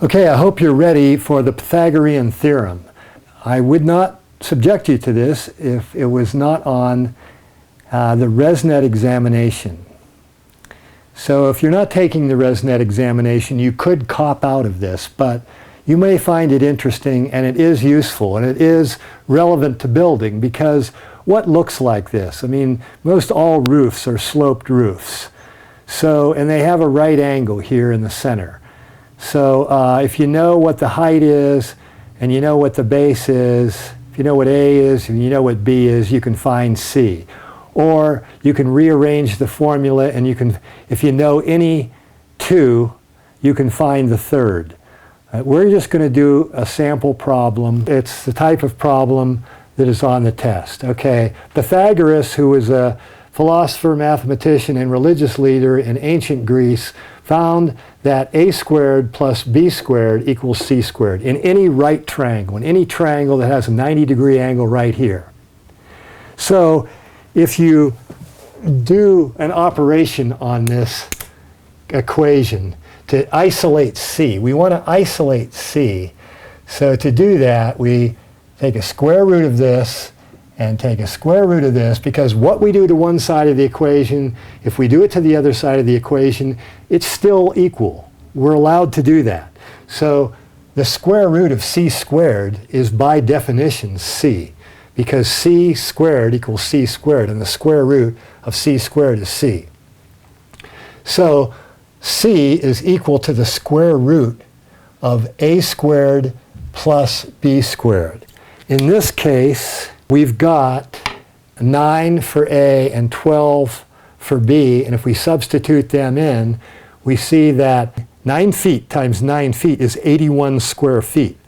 Okay, I hope you're ready for the Pythagorean Theorem. I would not subject you to this if it was not on the RESNET examination. So if you're not taking the RESNET examination, you could cop out of this, but you may find it interesting, and it is useful, and it is relevant to building, because what looks like this? I mean, most all roofs are sloped roofs. So, and they have a right angle here in the center. So if you know what the height is, and you know what the base is, if you know what A is, and you know what B is, you can find C. Or you can rearrange the formula, and you can, if you know any two, you can find the third. We're just going to do a sample problem. It's the type of problem that is on the test. Okay, Pythagoras, who was a philosopher, mathematician, and religious leader in ancient Greece, found that a squared plus b squared equals c squared in any right triangle, in any triangle that has a 90-degree angle right here. So if you do an operation on this equation to isolate c, we want to isolate c. So to do that, we take a square root of this and take a square root of this, because what we do to one side of the equation, if we do it to the other side of the equation, it's still equal. We're allowed to do that. So the square root of c squared is by definition c, because c squared equals c squared, and the square root of c squared is c. So c is equal to the square root of a squared plus b squared. In this case, we've got 9 for A and 12 for B, and if we substitute them in, we see that 9 feet times 9 feet is 81 square feet.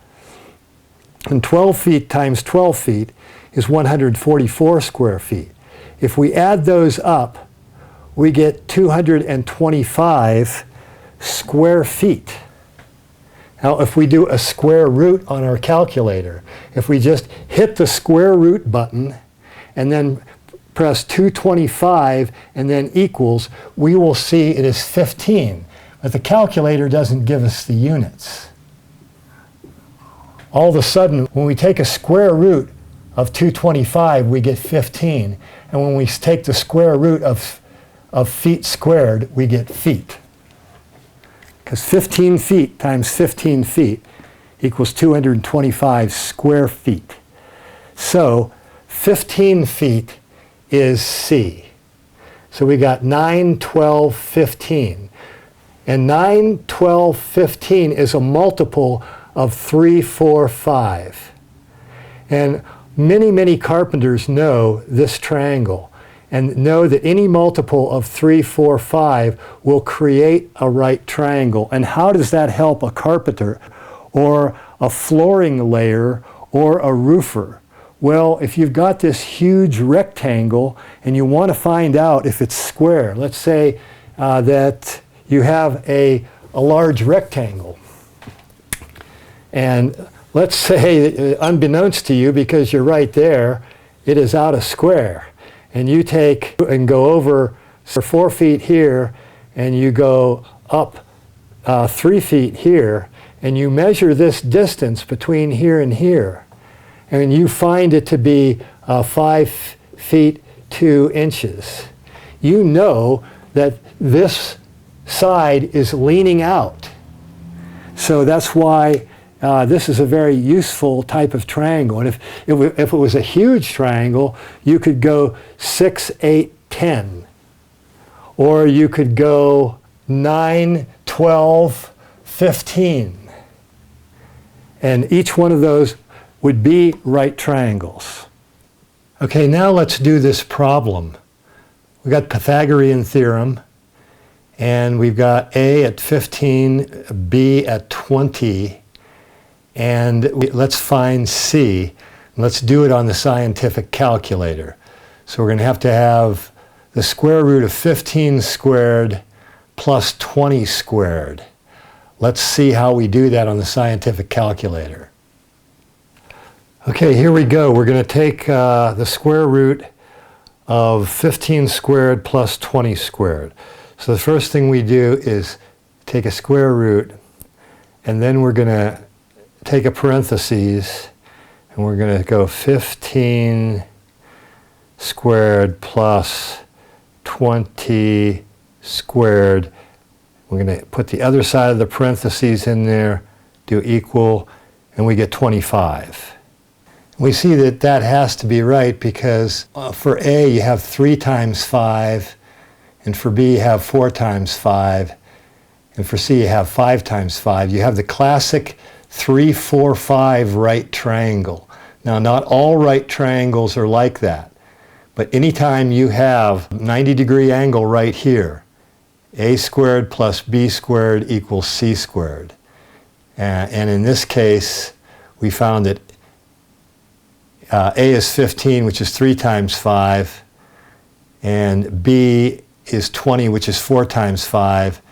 And 12 feet times 12 feet is 144 square feet. If we add those up, we get 225 square feet. Now, if we do a square root on our calculator, if we just hit the square root button and then press 225 and then equals, we will see it is 15. But the calculator doesn't give us the units. All of a sudden, when we take a square root of 225, we get 15. And when we take the square root of feet squared, we get feet. Because 15 feet times 15 feet equals 225 square feet. So 15 feet is C. So we got 9, 12, 15. And 9, 12, 15 is a multiple of 3, 4, 5. And many, many carpenters know this triangle and know that any multiple of 3, 4, 5 will create a right triangle. And how does that help a carpenter or a flooring layer or a roofer? Well, if you've got this huge rectangle and you want to find out if it's square, let's say that you have a large rectangle. And let's say, unbeknownst to you, because you're right there, it is out of square. And you take and go over 4 feet here, and you go up 3 feet here, and you measure this distance between here and here, and you find it to be 5 feet 2 inches. You know that this side is leaning out. So that's why this is a very useful type of triangle. And if it was a huge triangle, you could go 6, 8, 10. Or you could go 9, 12, 15. And each one of those would be right triangles. Okay, now let's do this problem. We've got Pythagorean Theorem, and we've got A at 15, B at 20, and let's find C. Let's do it on the scientific calculator. So we're going to have the square root of 15 squared plus 20 squared. Let's see how we do that on the scientific calculator. Okay, here we go. We're going to take the square root of 15 squared plus 20 squared. So the first thing we do is take a square root and then we're going to take a parentheses, and we're going to go 15 squared plus 20 squared. We're going to put the other side of the parentheses in there, do equal, and we get 25. We see that that has to be right because for A you have 3 times 5, and for B you have 4 times 5, and for C you have 5 times 5. You have the classic 3, 4, 5 right triangle. Now, not all right triangles are like that, but anytime you have 90-degree angle right here, A squared plus B squared equals C squared. And in this case, we found that A is 15, which is 3 times 5, and B is 20, which is 4 times 5,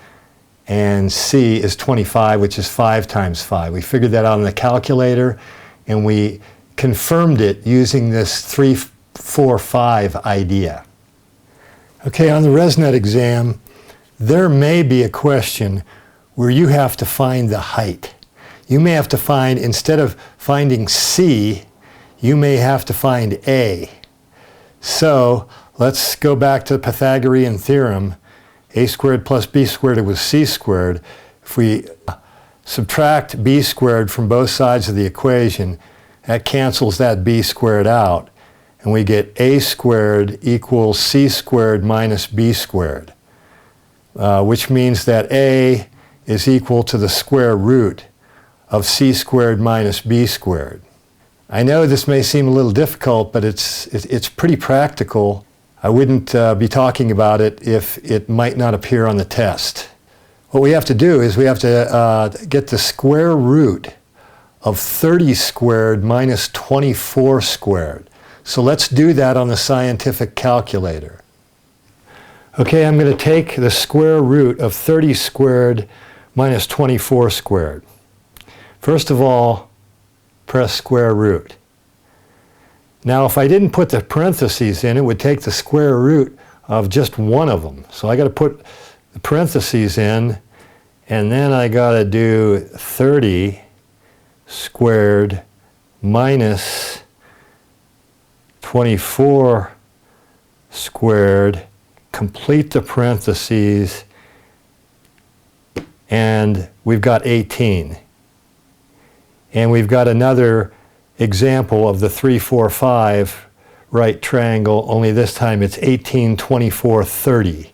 and C is 25, which is 5 times 5. We figured that out on the calculator, and we confirmed it using this 3, 4, 5 idea. Okay, on the RESNET exam, there may be a question where you have to find the height. You may have to find, instead of finding C, you may have to find A. So let's go back to the Pythagorean Theorem. A squared plus B squared equals C squared. If we subtract B squared from both sides of the equation, that cancels that B squared out, and we get A squared equals C squared minus B squared, which means that A is equal to the square root of C squared minus B squared. I know this may seem a little difficult, but it's pretty practical. I wouldn't be talking about it if it might not appear on the test. What we have to do is we have to get the square root of 30 squared minus 24 squared. So let's do that on the scientific calculator. Okay, I'm going to take the square root of 30 squared minus 24 squared. First of all, press square root. Now, if I didn't put the parentheses in, it would take the square root of just one of them. So I got to put the parentheses in, and then I got to do 30 squared minus 24 squared, complete the parentheses, and we've got 18. And we've got another example of the 3, 4, 5 right triangle, only this time it's 18, 24, 30.